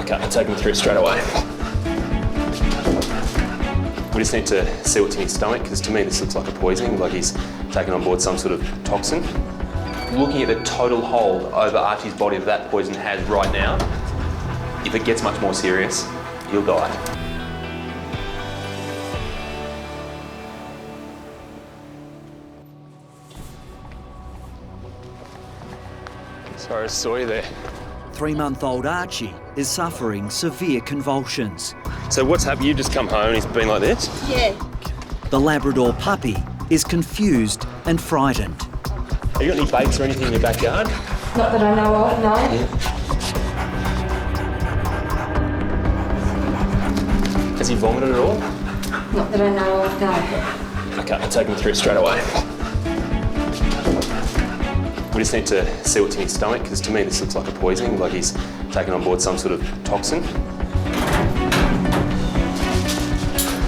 Okay, I'll take him through straight away. We just need to see what's in his stomach, because to me this looks like a poisoning, like he's taken on board some sort of toxin. Looking at the total hold over Archie's body that that poison has right now, if it gets much more serious, he'll die. Sorry, I saw you there. 3-month-old Archie is suffering severe convulsions. So what's happened? You've just come home and he's been like this? Yeah. The Labrador puppy is confused and frightened. Have you got any baits or anything in your backyard? Not that I know of, no. Yeah. Has he vomited at all? Not that I know of, no. Okay, I'll take him through straight away. We just need to see what's in his stomach, because to me this looks like a poisoning, like he's taken on board some sort of toxin.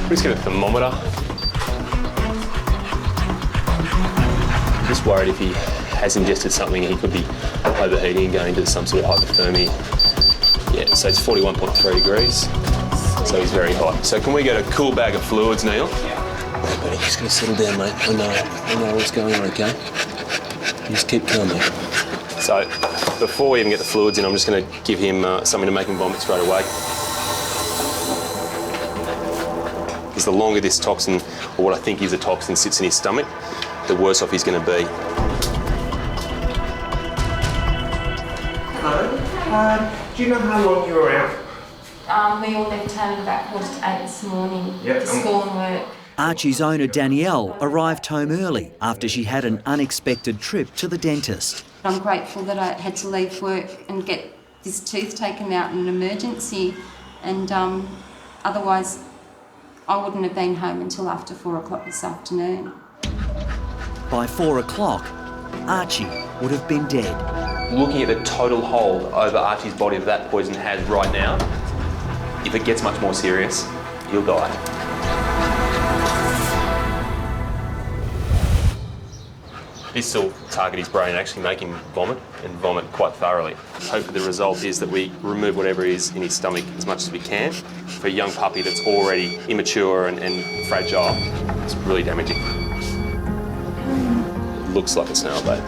We just get a thermometer. I'm just worried if he has ingested something, he could be overheating and going into some sort of hypothermia. Yeah, so it's 41.3 degrees, so he's very hot. So can we get a cool bag of fluids, Neil? Yeah, buddy, just gonna settle down, mate. I know what's going on, okay? Just keep calm, mate. So before we even get the fluids in, I'm just gonna give him something to make him vomit straight away. Because the longer this toxin, or what I think is a toxin, sits in his stomach, the worse off he's going to be. Do you know how long you were out? We all left home at about 8:15 this morning Yep. for school and work. Archie's owner Danielle arrived home early after she had an unexpected trip to the dentist. I'm grateful that I had to leave work and get this tooth taken out in an emergency, and otherwise I wouldn't have been home until after 4 o'clock this afternoon. By 4 o'clock, Archie would have been dead. Looking at the total hold over Archie's body that that poison has right now, if it gets much more serious, he'll die. This will target his brain and actually make him vomit, and vomit quite thoroughly. Hopefully the result is that we remove whatever is in his stomach as much as we can. For a young puppy that's already immature and fragile, it's really damaging. It looks like a snail bait.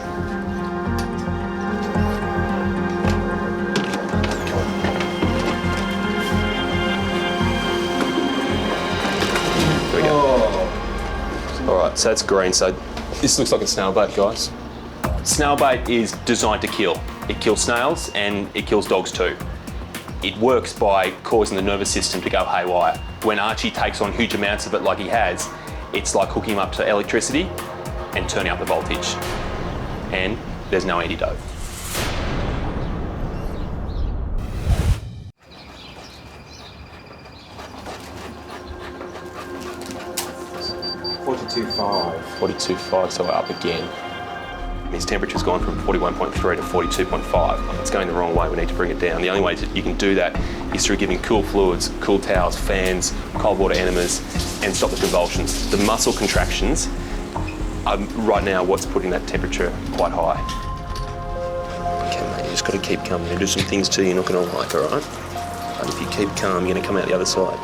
There we go. All right, so it's green. So this looks like a snail bait, guys. Snail bait is designed to kill. It kills snails and it kills dogs too. It works by causing the nervous system to go haywire. When Archie takes on huge amounts of it like he has, it's like hooking him up to electricity and turning up the voltage. And there's no antidote. .45, so we're up again. His temperature's gone from 41.3 to 42.5. It's going the wrong way, we need to bring it down. The only way that you can do that is through giving cool fluids, cool towels, fans, cold water enemas, and stop the convulsions. The muscle contractions are right now what's putting that temperature quite high. Okay, mate, you just got to keep calm. You're going to do some things too you're not going to like, all right? But if you keep calm, you're going to come out the other side.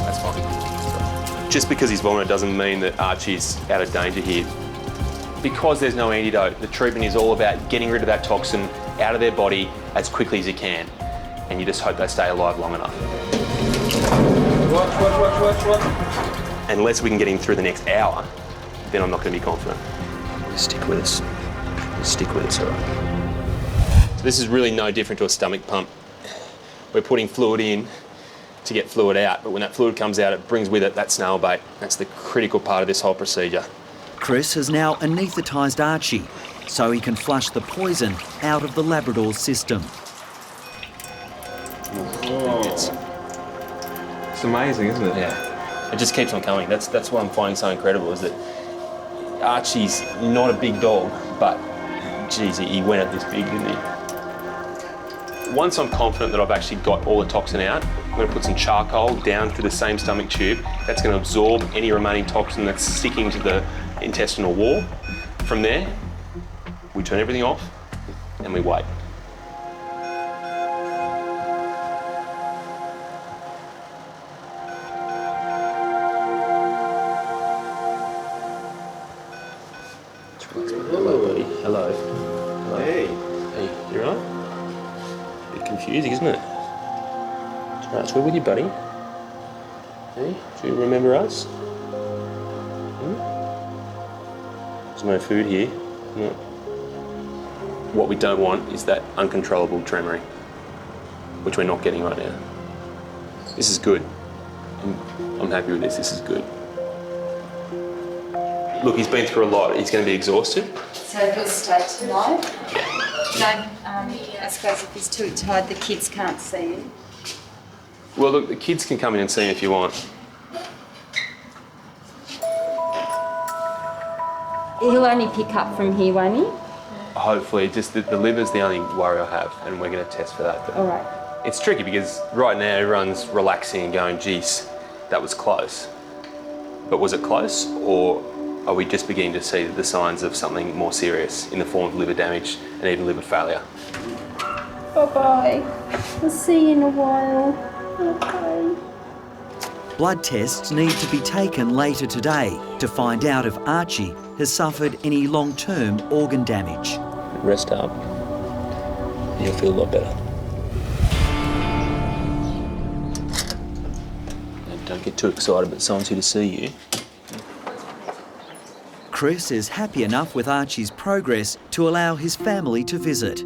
That's fine. Just because he's vomited doesn't mean that Archie's out of danger here. Because there's no antidote, the treatment is all about getting rid of that toxin out of their body as quickly as you can. And you just hope they stay alive long enough. Watch. Unless we can get him through the next hour, then I'm not going to be confident. Stick with us. Stick with us, all right? So this is really no different to a stomach pump. We're putting fluid in to get fluid out, but when that fluid comes out, it brings with it that snail bait. That's the critical part of this whole procedure. Chris has now anaesthetised Archie so he can flush the poison out of the Labrador's system. It's amazing, isn't it? Yeah, it just keeps on coming. That's what I'm finding so incredible, is that Archie's not a big dog, but geez, he went at this big, didn't he? Once I'm confident that I've actually got all the toxin out, I'm going to put some charcoal down through the same stomach tube. That's going to absorb any remaining toxin that's sticking to the intestinal wall. From there, we turn everything off and we wait. confusing, isn't it? Arch, we're with you, buddy. Hey, do you remember us? There's no food here. No. What we don't want is that uncontrollable tremoring, which we're not getting right now. This is good. I'm happy with this. This is good. Look, he's been through a lot. He's going to be exhausted. So he'll stay tonight? No, I suppose if he's too tired, the kids can't see him. Well, look, the kids can come in and see him if you want. He'll only pick up from here, won't he? Hopefully, just the liver's the only worry I have, and we're going to test for that. But All right. it's tricky because right now everyone's relaxing and going, geez, that was close. But was it close, or are we just beginning to see the signs of something more serious in the form of liver damage and even liver failure? Bye-bye. I'll see you in a while. Okay. Blood tests need to be taken later today to find out if Archie has suffered any long-term organ damage. Rest up. You'll feel a lot better. And don't get too excited, but someone's here to see you. Chris is happy enough with Archie's progress to allow his family to visit.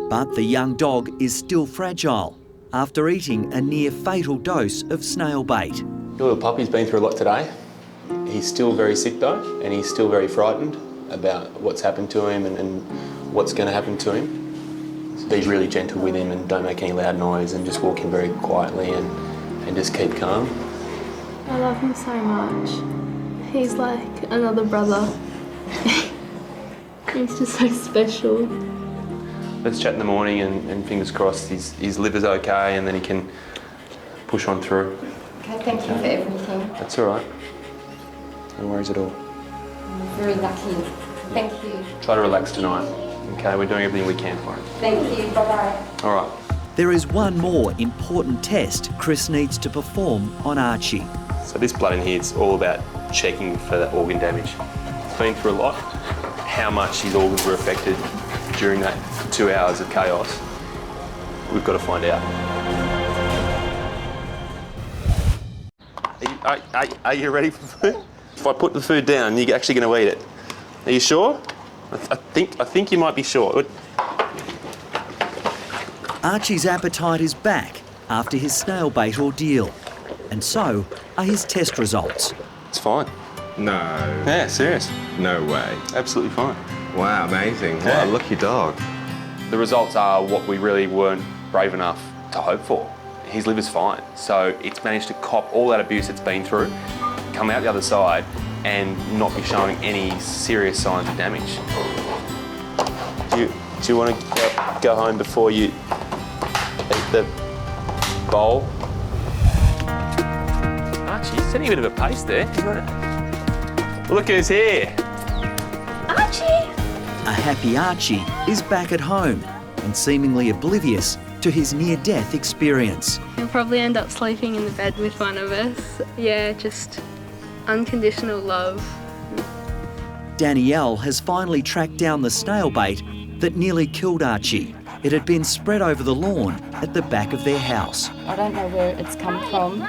But the young dog is still fragile after eating a near-fatal dose of snail bait. The little puppy's been through a lot today. He's still very sick though, and he's still very frightened about what's happened to him and what's going to happen to him. So be really gentle with him and don't make any loud noise and just walk in very quietly and just keep calm. I love him so much. He's like another brother. He's just so special. Let's chat in the morning and fingers crossed his liver's okay and then he can push on through. Okay, thank you for everything. That's all right. No worries at all. I'm very lucky. Thank you. Try to relax tonight. Okay, we're doing everything we can for him. Thank you. Bye-bye. All right. There is one more important test Chris needs to perform on Archie. So this blood in here is all about checking for that organ damage. He's been through a lot. How much his organs were affected during that 2 hours of chaos, we've got to find out. Are you ready for food? If I put the food down, you're actually going to eat it. Are you sure? I think you might be sure. Archie's appetite is back after his snail bait ordeal, and so are his test results. It's fine. No. Yeah, serious. No way. Absolutely fine. Wow, amazing. Yeah. What a lucky dog. The results are what we really weren't brave enough to hope for. His liver's fine, so it's managed to cop all that abuse it's been through, come out the other side, and not be showing any serious signs of damage. Do you want to go home before you eat the bowl? Archie, you're setting a bit of a pace there. Look who's here. Archie! A happy Archie is back at home and seemingly oblivious to his near-death experience. He'll probably end up sleeping in the bed with one of us. Yeah, just unconditional love. Danielle has finally tracked down the snail bait that nearly killed Archie. It had been spread over the lawn at the back of their house. I don't know where it's come from,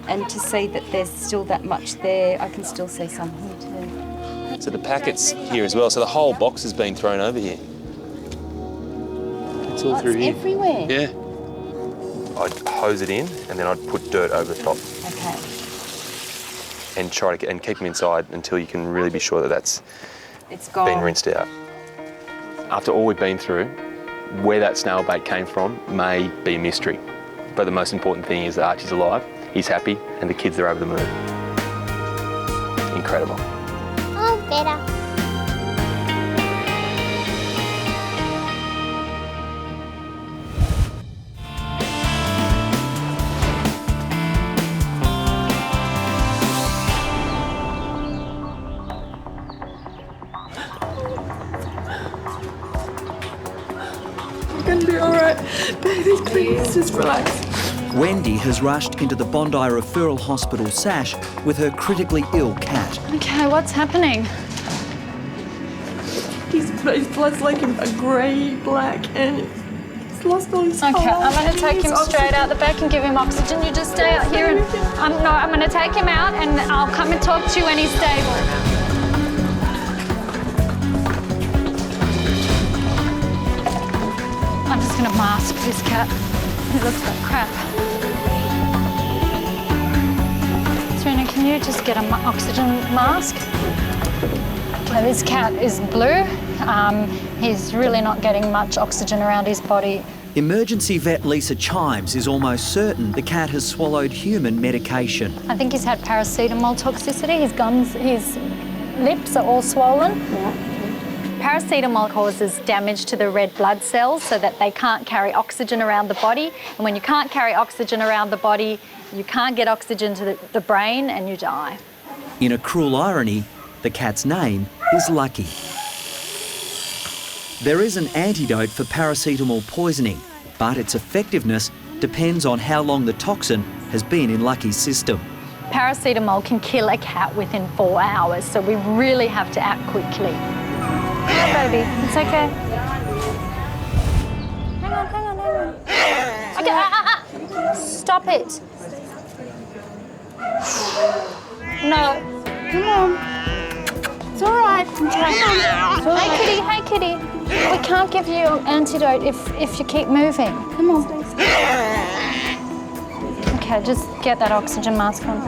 and to see that there's still that much there, I can still see some here too. So the packet's here as well, so the whole box has been thrown over here. It's all through here. Everywhere? Yeah. I'd hose it in and then I'd put dirt over the top Okay. and try to keep them inside until you can really be sure that that's It's gone. been rinsed out. After all we've been through, where that snail bait came from may be a mystery. But the most important thing is that Archie's alive, he's happy, and the kids are over the moon. Incredible. Oh, better. You're gonna be alright. Baby, please, just relax. Wendy has rushed into the Bondi Referral Hospital SASH with her critically ill cat. Okay, what's happening? His blood's like a grey, black, and He's lost all his Okay, heart. I'm going to take He him needs straight out the back and give him oxygen. You just stay out here and... I'm going to take him out and I'll come and talk to you when he's stable. I'm just going to mask this cat. He looks like crap. Serena, can you just get an oxygen mask? Okay, this cat is blue. He's really not getting much oxygen around his body. Emergency vet Lisa Chimes is almost certain the cat has swallowed human medication. I think he's had paracetamol toxicity. His gums, his lips are all swollen. Paracetamol causes damage to the red blood cells so that they can't carry oxygen around the body. And when you can't carry oxygen around the body, you can't get oxygen to the brain and you die. In a cruel irony, the cat's name is Lucky. There is an antidote for paracetamol poisoning, but its effectiveness depends on how long the toxin has been in Lucky's system. Paracetamol can kill a cat within 4 hours, so we really have to act quickly. Hi, baby. It's okay. Hang on. Okay, Stop it. No. Come on. It's all right. Hey, kitty. We can't give you an antidote if you keep moving. Come on. Okay, just get that oxygen mask on.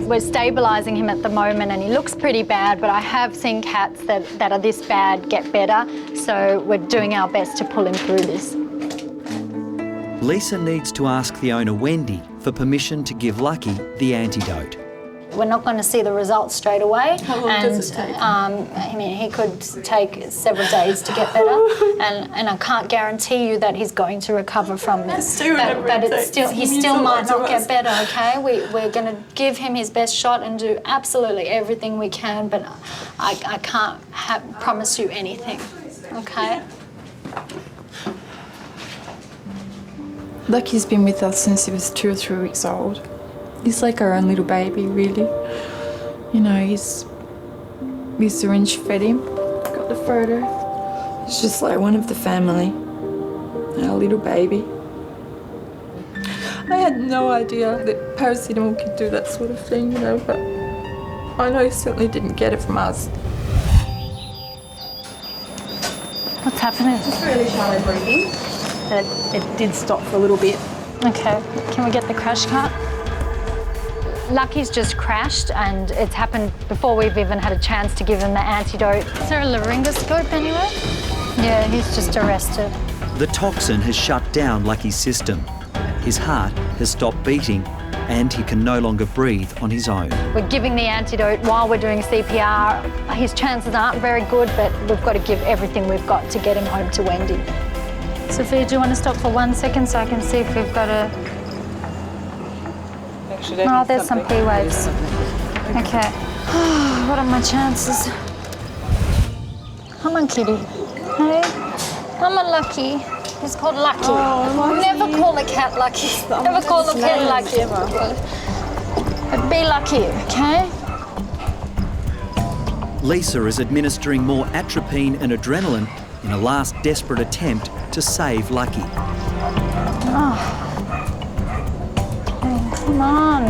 We're stabilising him at the moment and he looks pretty bad, but I have seen cats that are this bad get better, so we're doing our best to pull him through this. Lisa needs to ask the owner, Wendy, for permission to give Lucky the antidote. We're not going to see the results straight away. How long does it take? I mean, he could take several days to get better, and I can't guarantee you that he's going to recover from this. He still might not get better. Okay, we're going to give him his best shot and do absolutely everything we can, but I can't promise you anything. Okay. Lucky's been with us since he was 2 or 3 weeks old. He's like our own little baby, really. You know, we syringe fed him. Got the photo. He's just like one of the family. Our little baby. I had no idea that paracetamol could do that sort of thing, you know, but I know he certainly didn't get it from us. What's happening? Just really shallow breathing. It did stop for a little bit. Okay, can we get the crash cart? Lucky's just crashed and it's happened before we've even had a chance to give him the antidote. Is there a laryngoscope anywhere? Yeah, he's just arrested. The toxin has shut down Lucky's system. His heart has stopped beating and he can no longer breathe on his own. We're giving the antidote while we're doing CPR. His chances aren't very good, but we've got to give everything we've got to get him home to Wendy. Sophia, do you want to stop for 1 second so I can see if we've got a... Oh, there's some P waves. Okay. What are my chances? Come on, kitty. Hey, come on, Lucky. He's called Lucky. Oh, never call a cat Lucky. Never call a cat Lucky. But be lucky, okay? Lisa is administering more atropine and adrenaline in a last desperate attempt to save Lucky. Oh. Come on.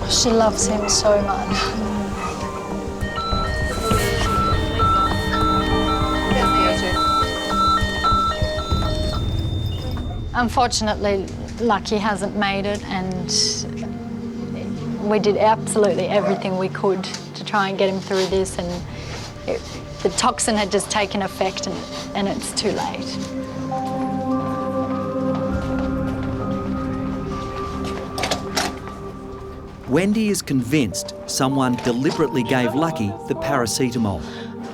She loves him so much. Unfortunately, Lucky hasn't made it, and we did absolutely everything we could to try and get him through this, and the toxin had just taken effect and it's too late. Wendy is convinced someone deliberately gave Lucky the paracetamol.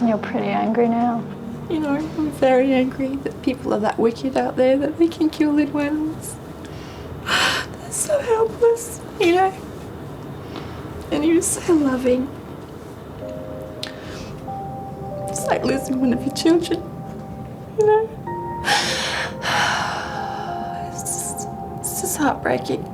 You're pretty angry now. You know, I'm very angry that people are that wicked out there that they can kill little animals. They're so helpless, you know. And he was so loving. It's like losing one of your children, you know. It's just heartbreaking.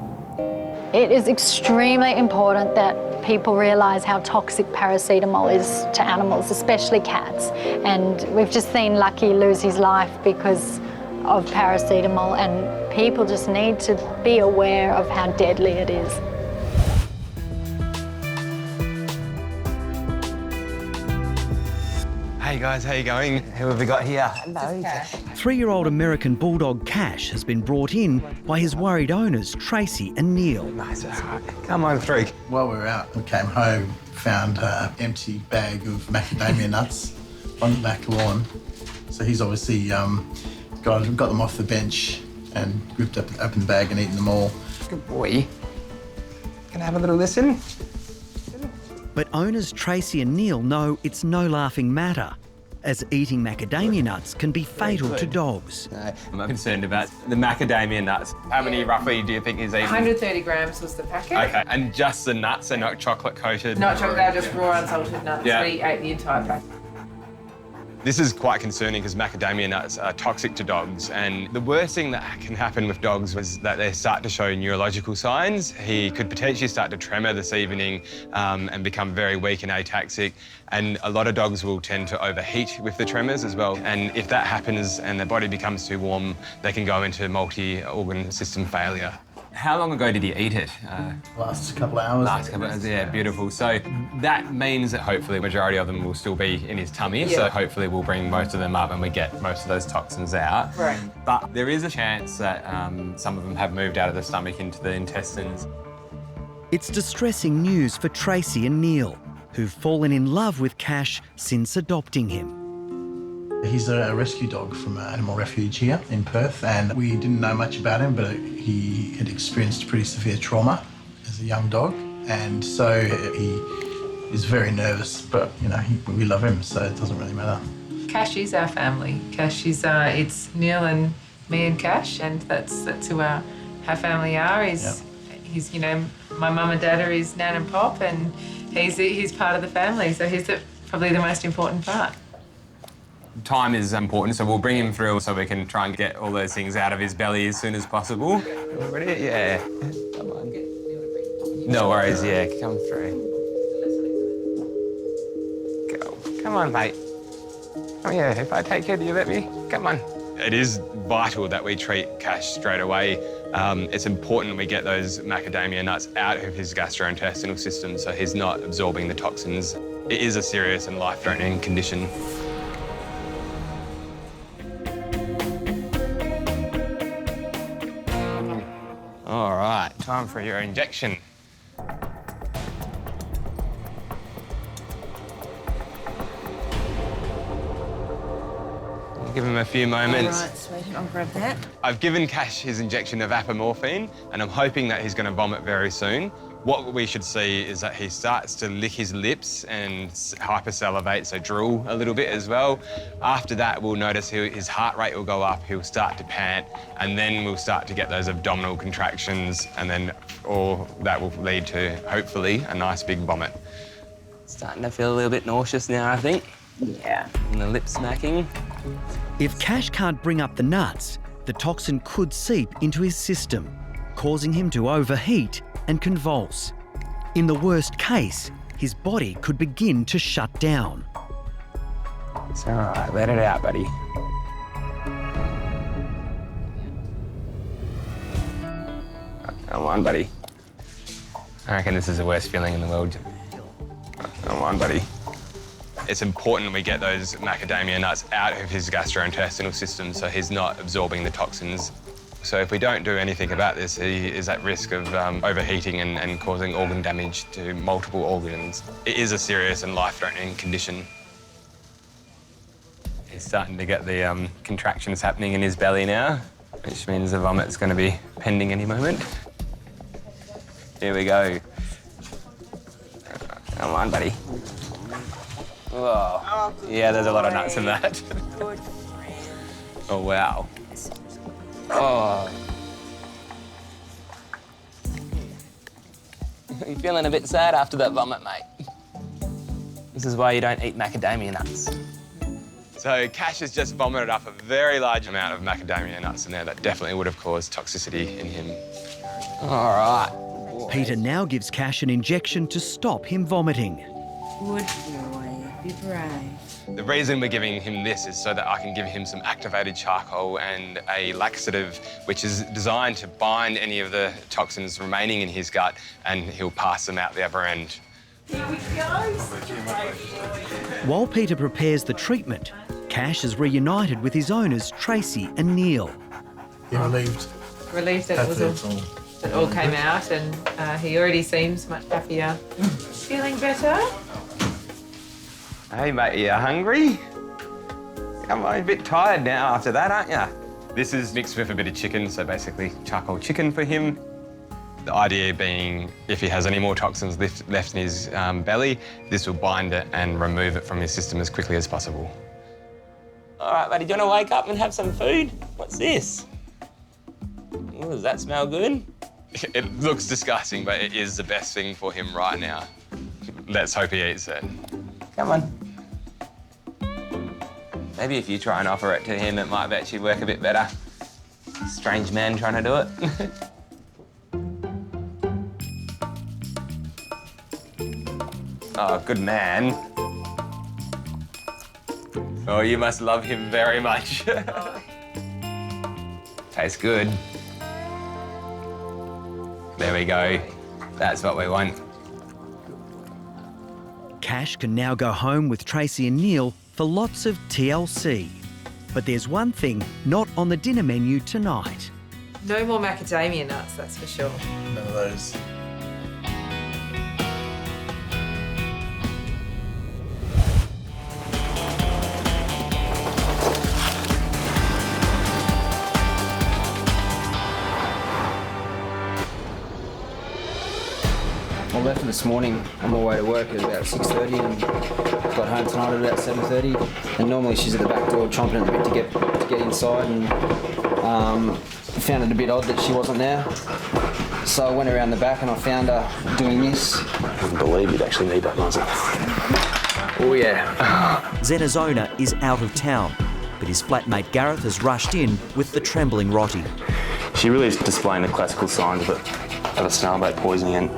It is extremely important that people realise how toxic paracetamol is to animals, especially cats. And we've just seen Lucky lose his life because of paracetamol, and people just need to be aware of how deadly it is. Hey guys, how you going? Who have we got here? Hello. 3-year-old American bulldog Cash has been brought in by his worried owners Tracy and Neil. Nice. Come on through. While we were out, we came home, found an empty bag of macadamia nuts on the back lawn. So he's obviously got them off the bench and ripped open the bag and eaten them all. Good boy. Can I have a little listen? But owners Tracy and Neil know it's no laughing matter, as eating macadamia nuts can be fatal to dogs. I'm concerned about the macadamia nuts. How many roughly do you think he's eating? 130 grams was the packet. Okay, and just the nuts, they're not chocolate coated? Not chocolate, they're just raw unsalted nuts. Yeah. We ate the entire packet. This is quite concerning because macadamia nuts are toxic to dogs, and the worst thing that can happen with dogs was that they start to show neurological signs. He could potentially start to tremor this evening and become very weak and ataxic, and a lot of dogs will tend to overheat with the tremors as well. And if that happens and their body becomes too warm, they can go into multi-organ system failure. How long ago did he eat it? Last couple of hours. Last couple of hours, yeah, beautiful. So that means that hopefully the majority of them will still be in his tummy. Yeah. So hopefully we'll bring most of them up and we get most of those toxins out. Right. But there is a chance that some of them have moved out of the stomach into the intestines. It's distressing news for Tracy and Neil, who've fallen in love with Cash since adopting him. He's a rescue dog from an animal refuge here in Perth, and we didn't know much about him, but he had experienced pretty severe trauma as a young dog, and so he is very nervous, but, you know, we love him, so it doesn't really matter. Cash is our family. Cash is, it's Neil and me and Cash, and that's who our family are. He's, you know, my mum and dad are his nan and pop, and he's part of the family, so he's probably the most important part. Time is important, so we'll bring him through so we can try and get all those things out of his belly as soon as possible. Ready? Yeah. Come on. No worries, yeah, come through. Go. Come on, mate. Oh yeah, if I take care, do you let me? Come on. It is vital that we treat Cash straight away. It's important we get those macadamia nuts out of his gastrointestinal system so he's not absorbing the toxins. It is a serious and life-threatening condition. All right, time for your injection. Give him a few moments. All right, sweetie, I'll grab that. I've given Cash his injection of apomorphine, and I'm hoping that he's going to vomit very soon. What we should see is that he starts to lick his lips and hypersalivate, so drool a little bit as well. After that, we'll notice his heart rate will go up, he'll start to pant, and then we'll start to get those abdominal contractions, and then all that will lead to, hopefully, a nice big vomit. Starting to feel a little bit nauseous now, I think. Yeah. And the lip smacking. If Cash can't bring up the nuts, the toxin could seep into his system, causing him to overheat and convulse. In the worst case, his body could begin to shut down. It's all right, let it out, buddy. Come on, buddy. I reckon this is the worst feeling in the world. Come on, buddy. It's important we get those macadamia nuts out of his gastrointestinal system so he's not absorbing the toxins. So if we don't do anything about this, he is at risk of overheating and causing organ damage to multiple organs. It is a serious and life-threatening condition. He's starting to get the contractions happening in his belly now, which means the vomit's going to be pending any moment. Here we go. Come on, buddy. Whoa. Yeah, there's a lot of nuts in that. Oh, wow. Oh. You feeling a bit sad after that vomit, mate? This is why you don't eat macadamia nuts. So Cash has just vomited up a very large amount of macadamia nuts in there that definitely would have caused toxicity in him. All right. Peter now gives Cash an injection to stop him vomiting. Good boy, be brave. The reason we're giving him this is so that I can give him some activated charcoal and a laxative, which is designed to bind any of the toxins remaining in his gut, and he'll pass them out the other end. Here we go. While Peter prepares the treatment, Cash is reunited with his owners, Tracy and Neil. You're relieved? Relieved that it all came out, and he already seems much happier. Feeling better? Hey mate, you hungry? Come on, a bit tired now after that, aren't you? This is mixed with a bit of chicken, so basically charcoal chicken for him. The idea being, if he has any more toxins left in his belly, this will bind it and remove it from his system as quickly as possible. All right, buddy, do you want to wake up and have some food? What's this? Ooh, does that smell good? It looks disgusting, but it is the best thing for him right now. Let's hope he eats it. Come on. Maybe if you try and offer it to him, it might actually work a bit better. Strange man trying to do it. Oh, good man. Oh, you must love him very much. Tastes good. There we go. That's what we want. Cash can now go home with Tracy and Neil for lots of TLC. But there's one thing not on the dinner menu tonight. No more macadamia nuts, that's for sure. None of those. I left this morning on my way to work at about 6:30 and got home tonight at about 7:30. And normally she's at the back door chomping at the bit to get inside, and found it a bit odd that she wasn't there. So I went around the back and I found her doing this. I couldn't believe you'd actually need that muzzle. Oh yeah. Zena's owner is out of town, but his flatmate Gareth has rushed in with the trembling Rottie. She really is displaying the classical signs of a snailbait poisoning, and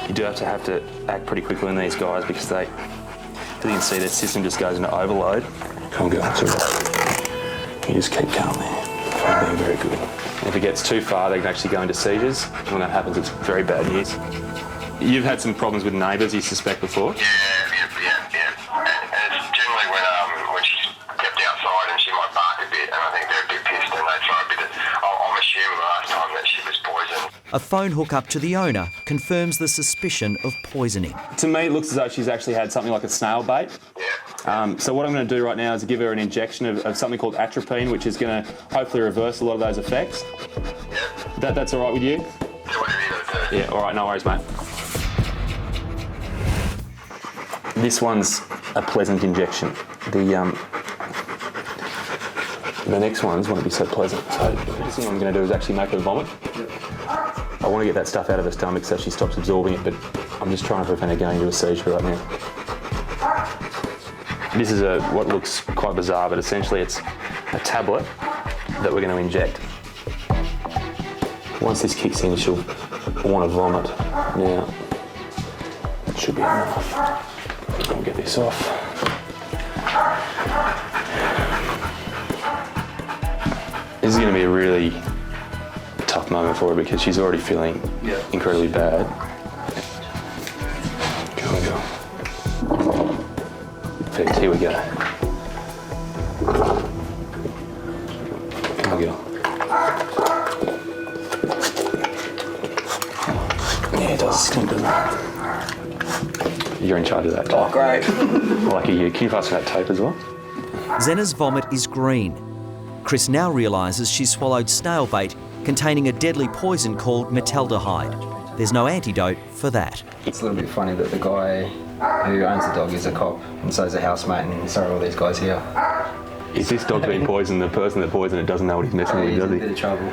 you do have to act pretty quickly on these guys because as you can see, their system just goes into overload. Come on, girl, it's all right. You just keep calm there. You're being very good. If it gets too far, they can actually go into seizures. When that happens, it's very bad news. You've had some problems with neighbours, you suspect, before? Yeah. And it's generally when she's kept outside and she might bark a bit, and I think they're a bit pissed and they throw a bit of... I'm assuming last time that she was poisoned. A phone hook up to the owner confirms the suspicion of poisoning. To me, it looks as though she's actually had something like a snail bait. So what I'm going to do right now is give her an injection of something called atropine, which is going to hopefully reverse a lot of those effects. That's all right with you? Yeah, all right, no worries, mate. This one's a pleasant injection. The next ones won't be so pleasant. So the first thing I'm going to do is actually make her vomit. I want to get that stuff out of her stomach so she stops absorbing it, but I'm just trying to prevent her going into a seizure right now. This is what looks quite bizarre, but essentially it's a tablet that we're going to inject. Once this kicks in, she'll want to vomit. Now, that should be enough. I'll get this off. This is going to be a really tough moment for her because she's already feeling incredibly bad. Go on, girl. Perfect, here we go. Come on, girl. Yeah, it does stink, doesn't it? You're in charge of that tape. Oh, great. Lucky you. Can you pass me that tape as well? Zena's vomit is green. Chris now realises she's swallowed snail bait containing a deadly poison called metaldehyde. There's no antidote for that. It's a little bit funny that the guy who owns the dog is a cop, and so is a housemate, and so are all these guys here. If this dog's been poisoned, the person that poisoned it doesn't know what he's messing with, does he? He's in a bit of trouble.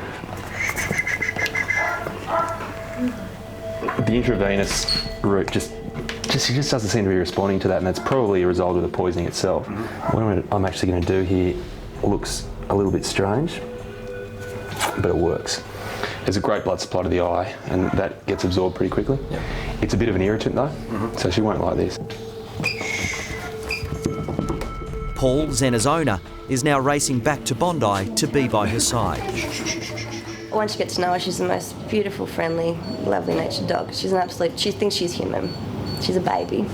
The intravenous route just doesn't seem to be responding to that, and that's probably a result of the poisoning itself. What I'm actually going to do here looks a little bit strange, but it works. There's a great blood supply to the eye, and that gets absorbed pretty quickly. Yep. It's a bit of an irritant though, so she won't like this. Paul, Zena's owner, is now racing back to Bondi to be by her side. Once you get to know her, she's the most beautiful, friendly, lovely-natured dog. She's an absolute... She thinks she's human. She's a baby.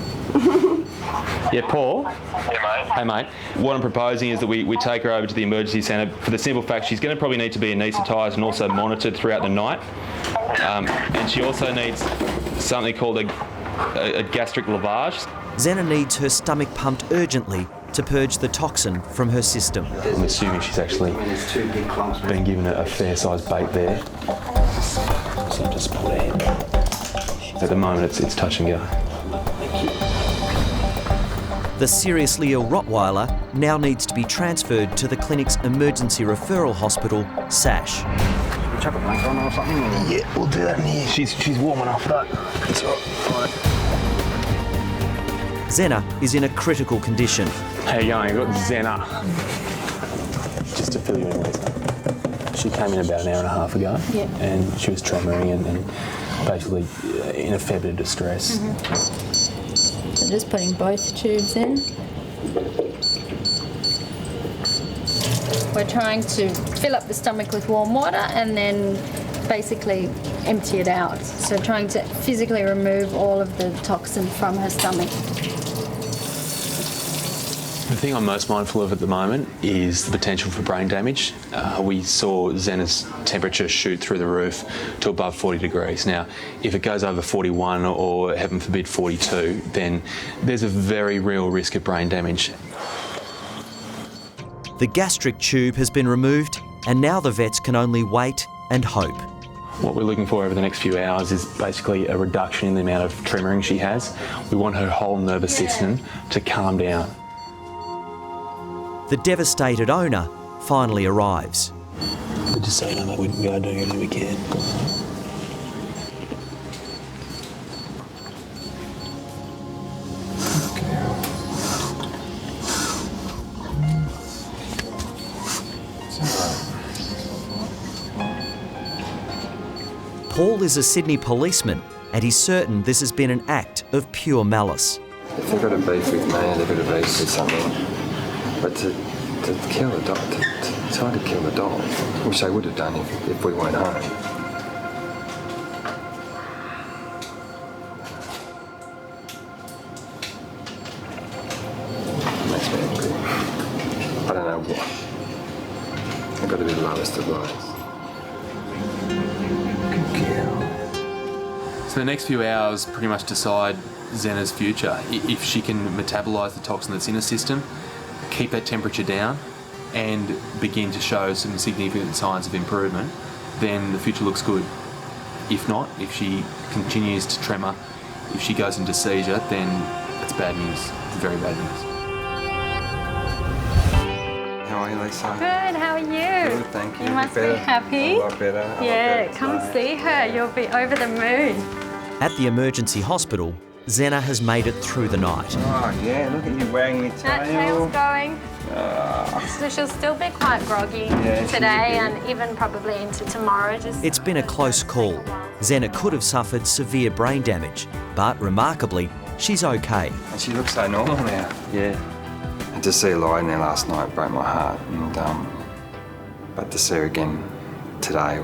Yeah, Paul? Yeah, mate. Hey, mate. What I'm proposing is that we take her over to the emergency centre for the simple fact she's going to probably need to be anaesthetised and also monitored throughout the night. And she also needs something called a gastric lavage. Zena needs her stomach pumped urgently to purge the toxin from her system. I'm assuming she's actually been given a fair-sized bait there. So just pull her hand. At the moment, it's touch and go. The seriously ill Rottweiler now needs to be transferred to the clinic's emergency referral hospital, SASH. Chuck a blanket on her or something? Yeah, we'll do that in here. She's warm enough, though. It's all right. Zena is in a critical condition. How you going? You've got Zena. Just to fill you in with, she came in about an hour and a half ago, and she was tremoring and basically in a fair bit of distress. So just putting both tubes in. We're trying to fill up the stomach with warm water and then basically empty it out. So trying to physically remove all of the toxin from her stomach. The thing I'm most mindful of at the moment is the potential for brain damage. We saw Zena's temperature shoot through the roof to above 40 degrees. Now, if it goes over 41 or, heaven forbid, 42, then there's a very real risk of brain damage. The gastric tube has been removed, and now the vets can only wait and hope. What we're looking for over the next few hours is basically a reduction in the amount of tremoring she has. We want her whole nervous system to calm down. The devastated owner finally arrives. But just so you know, we are doing everything we can. Paul is a Sydney policeman, and he's certain this has been an act of pure malice. If they've got a beef with me, they've got a beef with something. But to kill a dog, to try to kill the dog, which they would have done if we weren't home. It makes me angry. I don't know why. I've got to be the lowest of lows. So the next few hours pretty much decide Zena's future. If she can metabolise the toxin that's in her system, keep that temperature down, and begin to show some significant signs of improvement, then the future looks good. If not, if she continues to tremor, if she goes into seizure, then it's bad news. It's very bad news. How are you, Lisa? Good, how are you? Good, thank you. You must be happy. A lot better. Yeah, come see her. You'll be over the moon. At the emergency hospital, Zena has made it through the night. Oh, yeah, look at you wearing your tail. That tail's going. So she'll still be quite groggy today and even probably into tomorrow. It's been a close call. Zena could have suffered severe brain damage, but remarkably, she's okay. And she looks so normal now. Yeah. And to see her lying there last night broke my heart. And but to see her again today,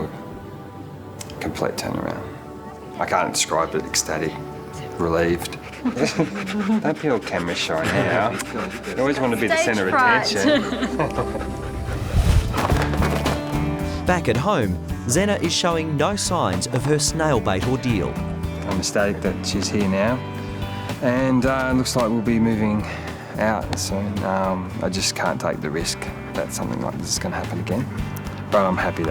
complete turnaround. I can't describe it. Ecstatic, relieved. Don't be all camera shy now. You always want to be the centre of attention. Back at home, Zena is showing no signs of her snail bait ordeal. I'm ecstatic that she's here now, and looks like we'll be moving out soon. I just can't take the risk that something like this is going to happen again, but I'm happy that